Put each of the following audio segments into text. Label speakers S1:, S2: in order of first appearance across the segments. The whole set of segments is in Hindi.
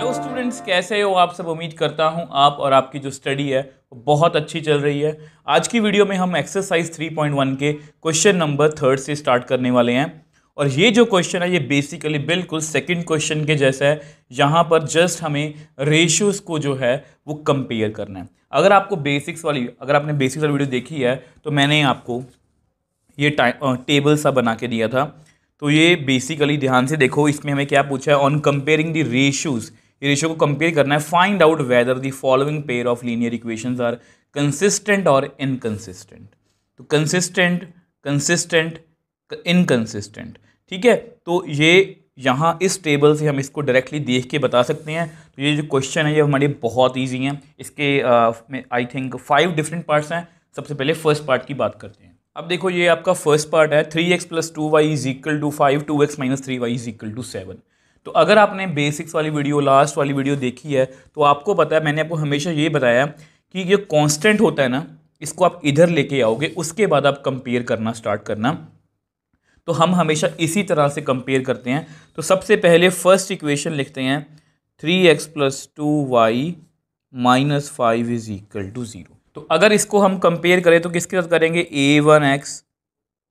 S1: हेलो स्टूडेंट्स, कैसे हो आप सब। उम्मीद करता हूं आप और आपकी जो स्टडी है वो बहुत अच्छी चल रही है। आज की वीडियो में हम एक्सरसाइज 3.1 के क्वेश्चन नंबर 3 से स्टार्ट करने वाले हैं। और ये जो क्वेश्चन है ये बेसिकली बिल्कुल सेकंड क्वेश्चन के जैसा है। यहाँ पर जस्ट हमें रेशियोज को जो है वो कंपेयर करना है। अगर आपने बेसिक्स वाली वीडियो देखी है तो मैंने आपको ये टेबल सा बना के दिया था। तो ये बेसिकली ध्यान से देखो, इसमें हमें क्या पूछा है, ऑन कंपेयरिंग द रेशियोज। ये रेशियो को कंपेयर करना है। Find out whether the following pair of linear equations are consistent और इनकंसिस्टेंट। तो कंसिस्टेंट, कंसिस्टेंट, इनकंसिस्टेंट, ठीक है। तो ये यहाँ इस टेबल से हम इसको डायरेक्टली देख के बता सकते हैं। तो ये जो क्वेश्चन है ये हमारे बहुत ईजी हैं। इसके आई थिंक 5 डिफरेंट पार्ट्स हैं। सबसे पहले फर्स्ट पार्ट की बात करते हैं। अब देखो ये आपका फर्स्ट पार्ट है, 3x + 2y is equal to 5, 2x - 3y is equal to 7। तो अगर आपने बेसिक्स वाली वीडियो, लास्ट वाली वीडियो देखी है तो आपको पता है, मैंने आपको हमेशा ये बताया कि ये कांस्टेंट होता है ना, इसको आप इधर लेके आओगे, उसके बाद आप कंपेयर करना स्टार्ट करना। तो हम हमेशा इसी तरह से कंपेयर करते हैं। तो सबसे पहले फर्स्ट इक्वेशन लिखते हैं, 3x + 2y - 5 is equal to 0। तो अगर इसको हम कंपेयर करें तो किसके साथ करेंगे, a1x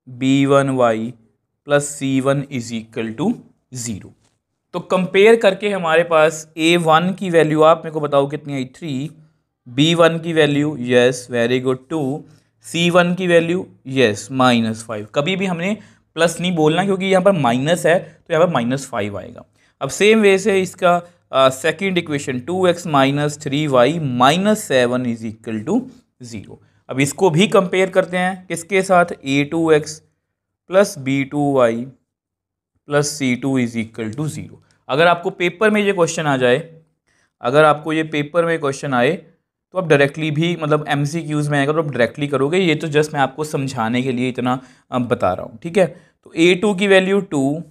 S1: b1y + c1 is equal to 0। तो कंपेयर करके हमारे पास a1 की वैल्यू आप मेरे को बताओ कितनी आई, 3, b1 की value yes very good 2, c1 की वैल्यू यस -5। कभी भी हमने प्लस नहीं बोलना क्योंकि यहाँ पर माइनस है तो यहाँ पर -5 आएगा। अब सेम वे से इसका second equation 2x - 3y - 7 is equal to 0। अब इसको भी कंपेयर करते हैं किसके साथ, a2x + b2y + c2 is equal to 0। अगर आपको पेपर में ये क्वेश्चन आ जाए, अगर आपको ये पेपर में क्वेश्चन आए तो आप डायरेक्टली भी, मतलब MCQs में आएगा तो आप डायरेक्टली करोगे। ये तो जस्ट मैं आपको समझाने के लिए इतना बता रहा हूँ, ठीक है। तो a2 की वैल्यू 2,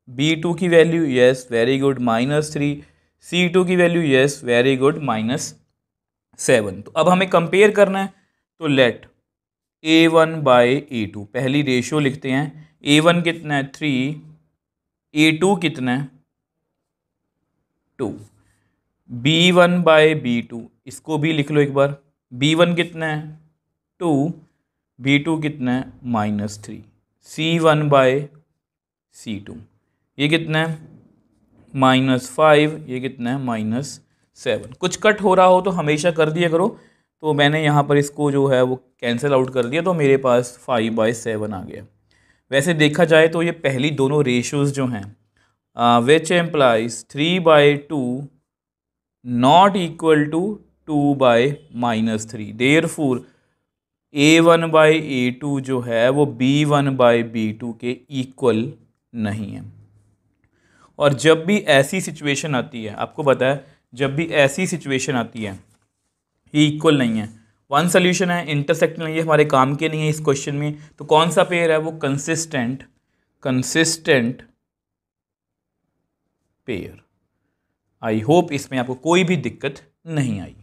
S1: b2 की value yes very good -3, c2 की वैल्यू यस वेरी गुड -7। तो अब हमें कंपेयर करना है। तो लेट a1/a2, पहली रेशियो लिखते हैं। a1 कितना है 3, a2 कितना है 2, b1/b2 इसको भी लिख लो एक बार। b1 कितना है 2, b2 कितना है -3, c1/c2 ये कितना है -5, ये कितना है -7। कुछ कट हो रहा हो तो हमेशा कर दिया करो। तो मैंने यहाँ पर इसको जो है वो कैंसिल आउट कर दिया, तो मेरे पास 5/7 आ गया। वैसे देखा जाए तो ये पहली दोनों रेशियोज जो हैं which implies 3/2 not equal to 2/-3, therefore a1/a2 जो है वो b1/b2 के इक्वल नहीं है। और जब भी ऐसी सिचुएशन आती है, आपको पता है जब भी ऐसी सिचुएशन आती है ये इक्वल नहीं है, वन सोल्यूशन है, इंटरसेक्ट नहीं है, हमारे काम के नहीं है इस क्वेश्चन में। तो कौन सा पेयर है वो, कंसिस्टेंट पेयर। आई होप इसमें आपको कोई भी दिक्कत नहीं आई।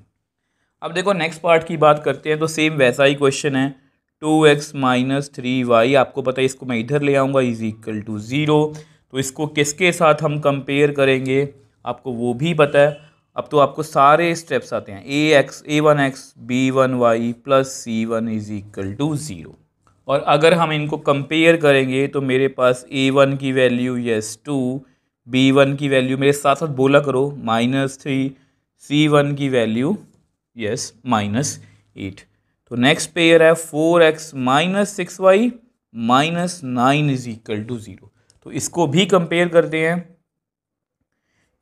S1: अब देखो नेक्स्ट पार्ट की बात करते हैं। तो सेम वैसा ही क्वेश्चन है, 2x - 3y, आपको पता है इसको मैं इधर ले आऊँगा इज इक्वल टू 0। तो इसको किसके साथ हम कंपेयर करेंगे आपको वो भी पता है। अब तो आपको सारे स्टेप्स आते हैं, a1x b1y + c1 is equal to 0। और अगर हम इनको कंपेयर करेंगे तो मेरे पास a1 की वैल्यू यस 2, b1 की वैल्यू मेरे साथ साथ बोला करो -3, c1 की वैल्यू यस -8। तो नेक्स्ट पेयर है 4x - 6y - 9 is equal to 0। तो इसको भी कंपेयर करते हैं,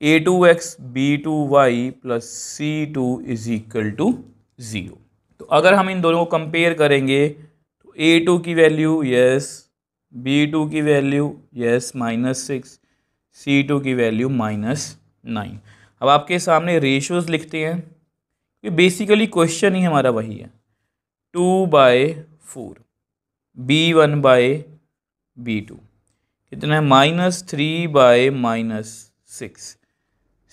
S1: a2x b2y + c2 is equal to 0। तो अगर हम इन दोनों को कंपेयर करेंगे तो a2 की वैल्यू यस, b2 की वैल्यू यस -6, c2 की वैल्यू -9। अब आपके सामने रेशियोज लिखते हैं। ये बेसिकली क्वेश्चन ही हमारा वही है, 2/4 b1/b2 कितना है -3/-6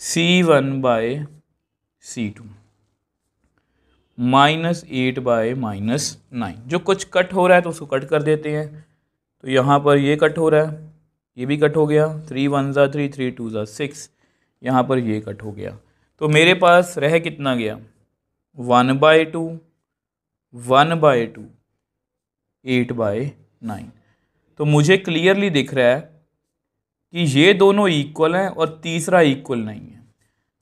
S1: c1/c2 -8/-9। जो कुछ कट हो रहा है तो उसको कट कर देते हैं। तो यहाँ पर ये कट हो रहा है, ये भी कट हो गया, 3 × 1 = 3, 3 × 2 = 6, यहाँ पर ये कट हो गया, तो मेरे पास रह कितना गया 1/2, 1/2, 8/9। तो मुझे क्लियरली दिख रहा है कि ये दोनों इक्वल हैं और तीसरा इक्वल नहीं है।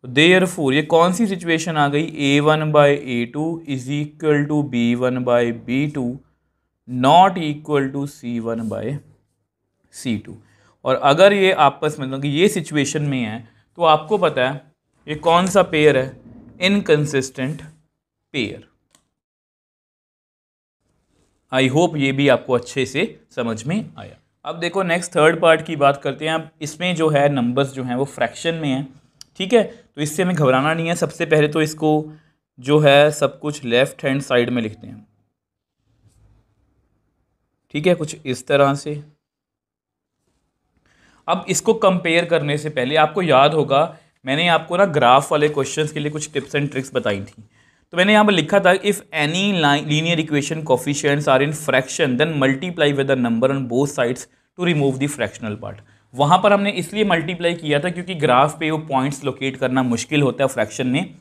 S1: तो देयरफॉर ये कौन सी सिचुएशन आ गई, A1/A2 is equal to B1/B2 not equal to C1/C2। और अगर ये आपस में मतलब कि ये सिचुएशन में है तो आपको पता है ये कौन सा पेयर है, इनकंसिस्टेंट पेयर। आई होप ये भी आपको अच्छे से समझ में आया। अब देखो नेक्स्ट थर्ड पार्ट की बात करते हैं। अब इसमें जो है नंबर्स जो हैं वो फ्रैक्शन में हैं, ठीक है। तो इससे हमें घबराना नहीं है। सबसे पहले तो इसको जो है सब कुछ लेफ्ट हैंड साइड में लिखते हैं, ठीक है, कुछ इस तरह से। अब इसको कंपेयर करने से पहले आपको याद होगा मैंने आपको ना ग्राफ वाले क्वेश्चंस के लिए कुछ टिप्स एंड ट्रिक्स बताई थी। तो मैंने यहाँ पर लिखा था if any linear equation coefficients are in fraction then multiply with the number on both sides to remove the fractional part. वहाँ पर हमने इसलिए मल्टीप्लाई किया था क्योंकि ग्राफ पे वो पॉइंट्स लोकेट करना मुश्किल होता है फ्रैक्शन में।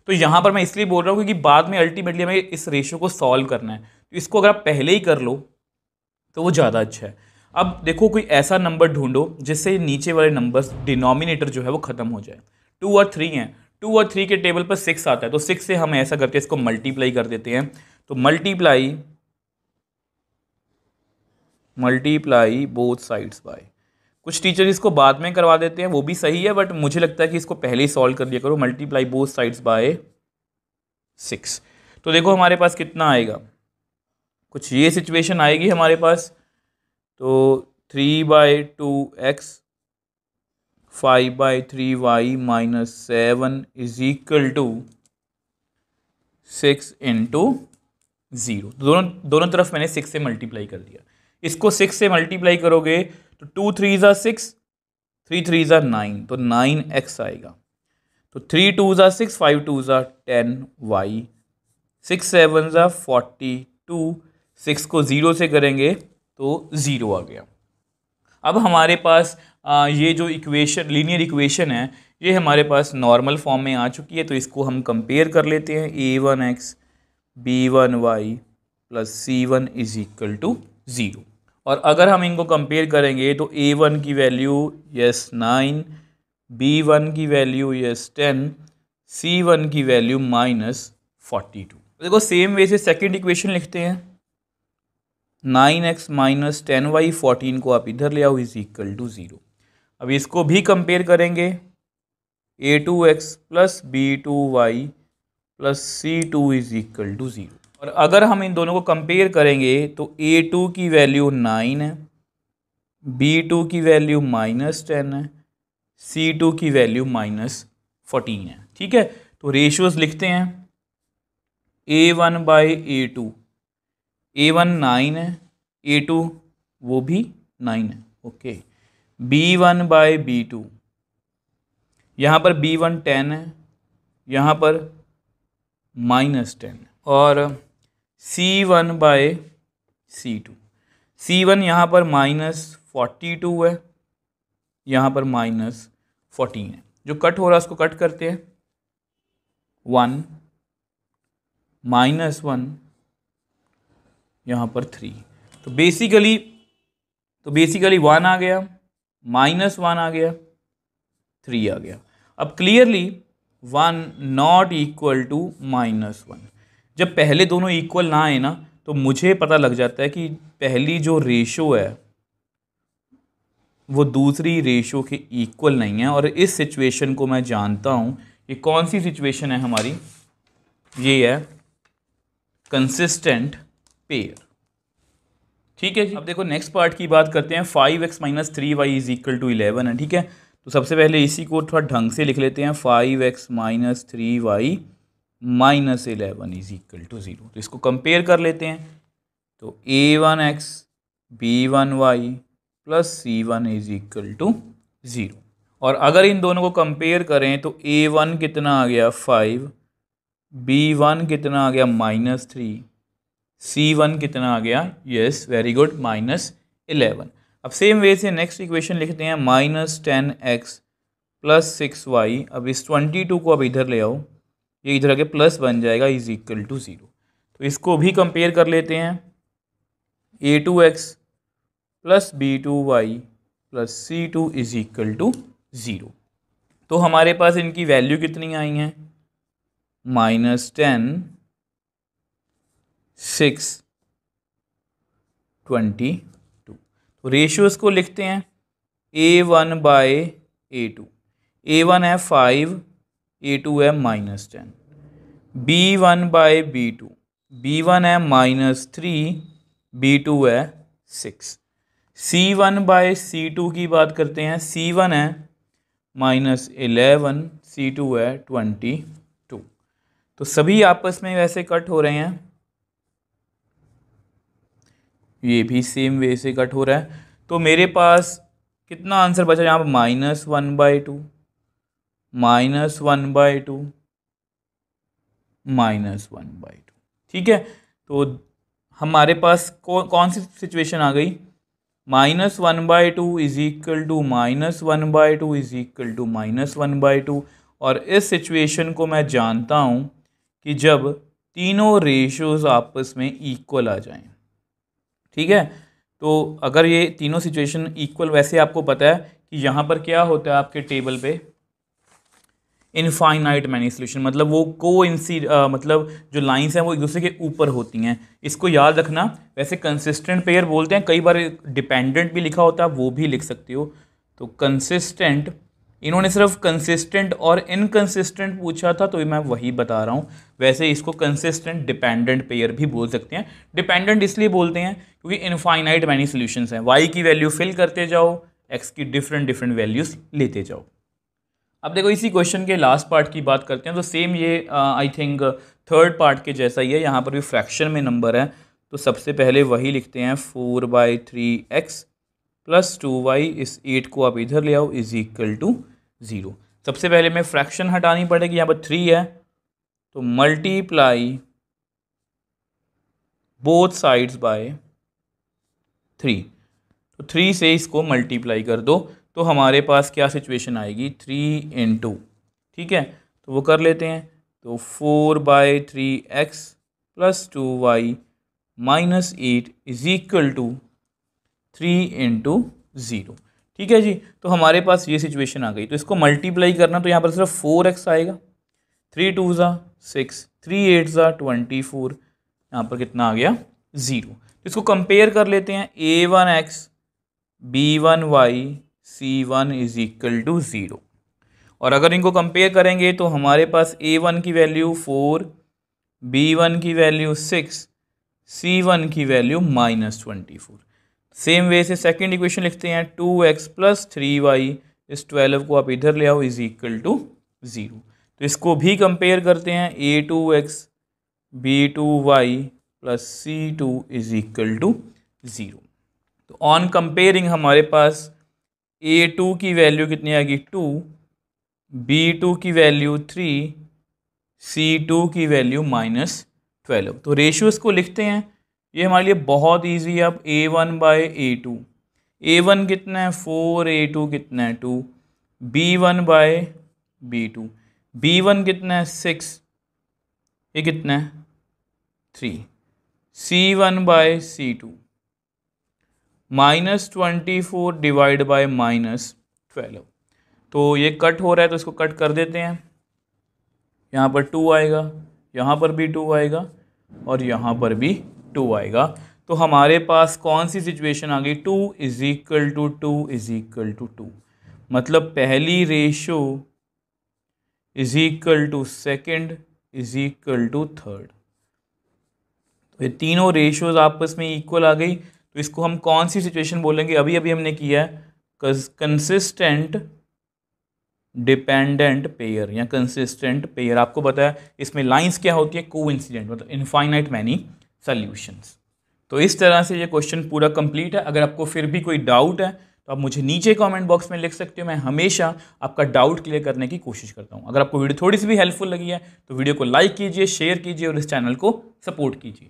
S1: तो यहाँ पर मैं इसलिए बोल रहा हूँ क्योंकि बाद में अल्टीमेटली हमें इस रेशियो को सॉल्व करना है, तो इसको अगर आप पहले ही कर लो तो वो ज़्यादा अच्छा है। अब देखो कोई ऐसा नंबर ढूंढो जिससे नीचे वाले नंबर्स डिनोमिनेटर जो है वो ख़त्म हो जाए। 2 और 3 हैं, 2 और 3 के टेबल पर 6 आता है, तो 6 से हम ऐसा करके इसको मल्टीप्लाई कर देते हैं। तो मल्टीप्लाई बोथ साइड्स बाय, कुछ टीचर इसको बाद में करवा देते हैं, वो भी सही है, बट मुझे लगता है कि इसको पहले ही सॉल्व कर दिया करो। Multiply both sides by 6। तो देखो हमारे पास कितना आएगा, कुछ ये सिचुएशन आएगी हमारे पास। तो 3/2x 5/3y minus 7 is equal to 6 into 0। दोनों तरफ मैंने 6 से मल्टीप्लाई कर दिया। इसको 6 से मल्टीप्लाई करोगे तो 2 3 6, 3 3 9, तो 9x आएगा। तो 3 2 6, 5 2 10y, 6 7 42, 6 को 0 से करेंगे तो 0 आ गया। अब हमारे पास ये जो इक्वेशन लीनियर इक्वेशन है ये हमारे पास नॉर्मल फॉर्म में आ चुकी है। तो इसको हम कंपेयर कर लेते हैं। A1x B1y plus C1 is equal to 0। और अगर हम इनको कंपेयर करेंगे तो A1 की वैल्यू यस 9, B1 की वैल्यू यस 10, C1 की वैल्यू -42। देखो सेम वे से सेकेंड इक्वेशन लिखते हैं। 9x माइनस 10y, 14 को आप इधर ले आओ, इज इक्वल टू 0। अब इसको भी कंपेयर करेंगे। A2x plus B2y plus C2 is equal to 0। और अगर हम इन दोनों को कंपेयर करेंगे तो A2 की वैल्यू 9 है, B2 की वैल्यू -10 है, C2 की वैल्यू -14 है, ठीक है। तो रेशियोज लिखते हैं। A1/A2, A1 9 है, A2 वो भी 9 है, ओके। B1/B2, यहाँ पर B1 10 है, यहाँ पर -10, और C1/C2, C1 यहाँ पर -42 है, यहाँ पर -14 है। जो कट हो रहा है उसको कट करते हैं। 1 -1, यहाँ पर 3, तो बेसिकली 1 आ गया, -1 आ गया, 3 आ गया। अब क्लियरली 1 नॉट इक्वल टू -1। जब पहले दोनों इक्वल ना आए ना तो मुझे पता लग जाता है कि पहली जो रेशो है वो दूसरी रेशो के इक्वल नहीं है। और इस सिचुएशन को मैं जानता हूँ। ये कौन सी सिचुएशन है हमारी, ये है कंसिस्टेंट पेयर, ठीक है जी। अब देखो नेक्स्ट पार्ट की बात करते हैं। 5x minus 3y is equal to 11 है, ठीक है। तो सबसे पहले इसी को थोड़ा ढंग से लिख लेते हैं। 5x minus 3y minus 11 is equal to 0। तो इसको कंपेयर कर लेते हैं। तो A1x B1y plus C1 is equal to 0। और अगर इन दोनों को कंपेयर करें तो A1 कितना आ गया 5, B1 कितना आ गया -3, C1 कितना आ गया, यस वेरी गुड, -11। अब सेम वे से नेक्स्ट इक्वेशन लिखते हैं। -10x प्लस 6y, अब इस 22 को अब इधर ले आओ, ये इधर आके प्लस बन जाएगा इज इक्वल टू 0। तो इसको भी कंपेयर कर लेते हैं, a2x plus b2y plus c2 is equal to 0। तो हमारे पास इनकी वैल्यू कितनी आई हैं, -10, 6, 22। तो रेशियोज को लिखते हैं, a1 बाय a2, a1 है 5, a2 है -10, b1 बाय b2, b1 है -3, b2 है 6, c1 बाय c2 की बात करते हैं, c1 है -11, c2 है 22। तो सभी आपस में वैसे कट हो रहे हैं, ये भी सेम वे से कट हो रहा है। तो मेरे पास कितना आंसर बचा यहाँ पर, -1/2, -1/2, -1/2। ठीक है, तो हमारे पास कौन सी सिचुएशन आ गई, -1/2 is equal to -1/2 is equal to -1/2। और इस सिचुएशन को मैं जानता हूँ कि जब तीनों रेशियोज आपस में इक्वल आ जाएं। ठीक है, तो अगर ये तीनों सिचुएशन इक्वल, वैसे आपको पता है कि यहाँ पर क्या होता है आपके टेबल पे, इनफाइनाइट मैनी सोल्यूशन, मतलब वो मतलब जो लाइंस हैं वो एक दूसरे के ऊपर होती हैं, इसको याद रखना। वैसे कंसिस्टेंट पेयर बोलते हैं, कई बार डिपेंडेंट भी लिखा होता है, वो भी लिख सकते हो। तो कंसिस्टेंट, इन्होंने सिर्फ कंसिस्टेंट और इनकंसिस्टेंट पूछा था, तो मैं वही बता रहा हूँ। वैसे इसको कंसिस्टेंट डिपेंडेंट पेयर भी बोल सकते हैं। डिपेंडेंट इसलिए बोलते हैं क्योंकि इनफाइनाइट मैनी सोल्यूशंस हैं, वाई की वैल्यू फिल करते जाओ, एक्स की डिफरेंट वैल्यूज लेते जाओ। अब देखो इसी क्वेश्चन के लास्ट पार्ट की बात करते हैं। तो सेम ये आई थिंक थर्ड पार्ट के जैसा ही है, यहाँ पर भी फ्रैक्शन में नंबर है। तो सबसे पहले वही लिखते हैं, 4/3x प्लस 2y, इस 8 को आप इधर ले आओ, इज इक्वल टू 0। सबसे पहले मैं फ्रैक्शन हटानी पड़ेगी, यहाँ पर 3 है, तो मल्टीप्लाई बोथ साइड्स बाय 3। तो 3 से इसको मल्टीप्लाई कर दो, तो हमारे पास क्या सिचुएशन आएगी, 3 × ठीक है, तो वो कर लेते हैं। तो 4/3x plus 2y minus 8 is equal to 3 × 0। ठीक है जी, तो हमारे पास ये सिचुएशन आ गई। तो इसको मल्टीप्लाई करना, तो यहाँ पर सिर्फ 4x आएगा, 3 2 ज़ा 6, 3 8 ज़ा 24, यहाँ पर कितना आ गया, 0। तो इसको कंपेयर कर लेते हैं, a1x b1y c1 is equal to 0। और अगर इनको कंपेयर करेंगे तो हमारे पास a1 की वैल्यू 4, b1 की वैल्यू 6, c1 की वैल्यू -24। सेम वे से सेकेंड इक्वेशन लिखते हैं, 2x प्लस 3y, इस 12 को आप इधर ले आओ, इज इक्वल टू 0। तो इसको भी कंपेयर करते हैं, a2x b2y plus c2 is equal to 0। तो ऑन कंपेयरिंग हमारे पास a2 की वैल्यू कितनी आएगी, 2, b2 की वैल्यू 3, c2 की वैल्यू -12। तो रेशियोज को लिखते हैं, ये हमारे लिए बहुत इजी है। अब a1/a2, a1 कितना है 4, a2 कितना है 2, b1/b2, b1 कितना है 6, ये कितना है 3, c1/c2 -24 डिवाइड बाय -12। तो ये कट हो रहा है, तो इसको कट कर देते हैं। यहाँ पर 2 आएगा, यहाँ पर भी 2 आएगा, और यहाँ पर भी 2 आएगा। तो हमारे पास कौन सी सिचुएशन आ गई, 2 is equal to 2 is equal to 2, मतलब पहली ratio is equal to second is equal to third. तो ये तीनों रेशियोज आपस में इक्वल आ गई। तो इसको हम कौन सी सिचुएशन बोलेंगे, अभी अभी हमने किया है कंसिस्टेंट डिपेंडेंट पेयर या कंसिस्टेंट पेयर। आपको पता है इसमें लाइंस क्या होती है, कोइंसिडेंट, मतलब इनफाइनाइट मैनी सॉल्यूशंस। तो इस तरह से ये क्वेश्चन पूरा कंप्लीट है। अगर आपको फिर भी कोई डाउट है तो आप मुझे नीचे कमेंट बॉक्स में लिख सकते हो, मैं हमेशा आपका डाउट क्लियर करने की कोशिश करता हूँ। अगर आपको वीडियो थोड़ी सी भी हेल्पफुल लगी है तो वीडियो को लाइक कीजिए, शेयर कीजिए और इस चैनल को सपोर्ट कीजिए।